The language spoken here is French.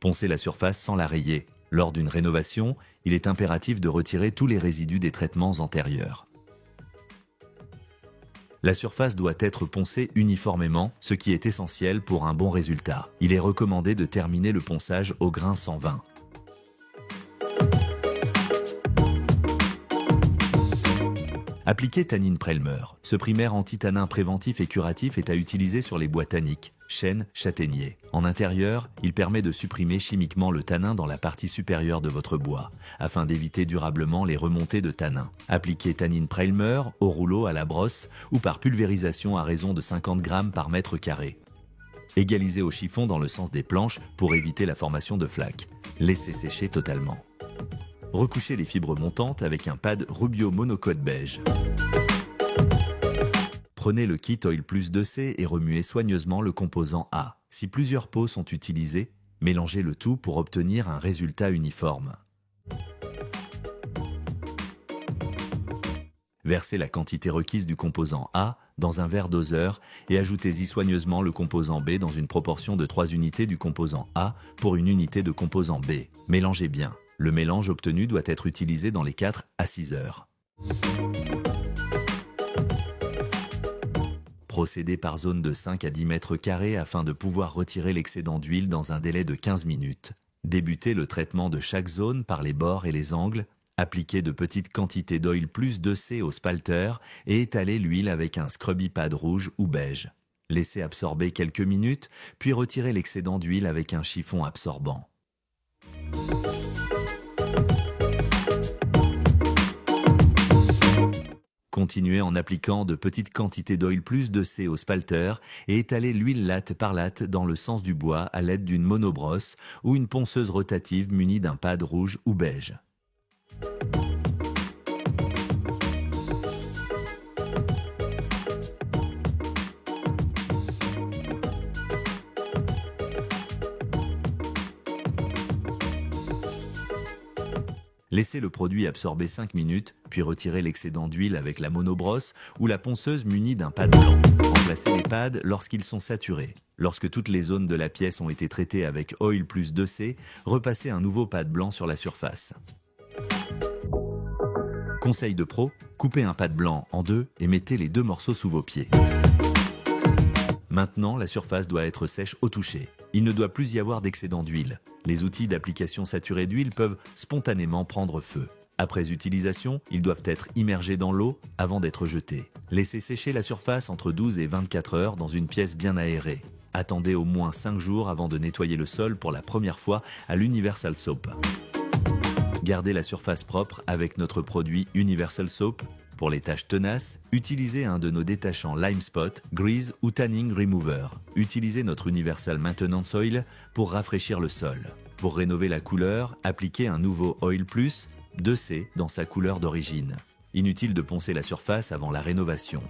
Poncez la surface sans la rayer. Lors d'une rénovation, il est impératif de retirer tous les résidus des traitements antérieurs. La surface doit être poncée uniformément, ce qui est essentiel pour un bon résultat. Il est recommandé de terminer le ponçage au grain 120. Appliquez Tannin Prelmer. Ce primaire anti-tanin préventif et curatif est à utiliser sur les bois tanniques, chênes, châtaigniers. En intérieur, il permet de supprimer chimiquement le tanin dans la partie supérieure de votre bois, afin d'éviter durablement les remontées de tanin. Appliquez Tannin Prelmer au rouleau, à la brosse ou par pulvérisation à raison de 50 grammes par mètre carré. Égalisez au chiffon dans le sens des planches pour éviter la formation de flaques. Laissez sécher totalement. Recouchez les fibres montantes avec un pad Rubio Monocote beige. Prenez le kit Oil Plus 2C et remuez soigneusement le composant A. Si plusieurs pots sont utilisés, mélangez le tout pour obtenir un résultat uniforme. Versez la quantité requise du composant A dans un verre doseur et ajoutez-y soigneusement le composant B dans une proportion de 3 unités du composant A pour une unité de composant B. Mélangez bien. Le mélange obtenu doit être utilisé dans les 4 à 6 heures. Procédez par zone de 5 à 10 mètres carrés afin de pouvoir retirer l'excédent d'huile dans un délai de 15 minutes. Débutez le traitement de chaque zone par les bords et les angles. Appliquez de petites quantités d'Oil Plus 2C au spalter et étalez l'huile avec un scrubby pad rouge ou beige. Laissez absorber quelques minutes, puis retirez l'excédent d'huile avec un chiffon absorbant. Continuez en appliquant de petites quantités d'Oil Plus 2C au spalter et étalez l'huile latte par latte dans le sens du bois à l'aide d'une monobrosse ou une ponceuse rotative munie d'un pad rouge ou beige. Laissez le produit absorber 5 minutes, puis retirez l'excédent d'huile avec la monobrosse ou la ponceuse munie d'un pad blanc. Remplacez les pads lorsqu'ils sont saturés. Lorsque toutes les zones de la pièce ont été traitées avec Oil Plus 2C, repassez un nouveau pad blanc sur la surface. Conseil de pro, coupez un pad blanc en deux et mettez les 2 morceaux sous vos pieds. Maintenant, la surface doit être sèche au toucher. Il ne doit plus y avoir d'excédent d'huile. Les outils d'application saturés d'huile peuvent spontanément prendre feu. Après utilisation, ils doivent être immergés dans l'eau avant d'être jetés. Laissez sécher la surface entre 12 et 24 heures dans une pièce bien aérée. Attendez au moins 5 jours avant de nettoyer le sol pour la première fois à l'Universal Soap. Gardez la surface propre avec notre produit Universal Soap. Pour les tâches tenaces, utilisez un de nos détachants Lime Spot, Grease ou Tanning Remover. Utilisez notre Universal Maintenance Oil pour rafraîchir le sol. Pour rénover la couleur, appliquez un nouveau Oil Plus 2C dans sa couleur d'origine. Inutile de poncer la surface avant la rénovation.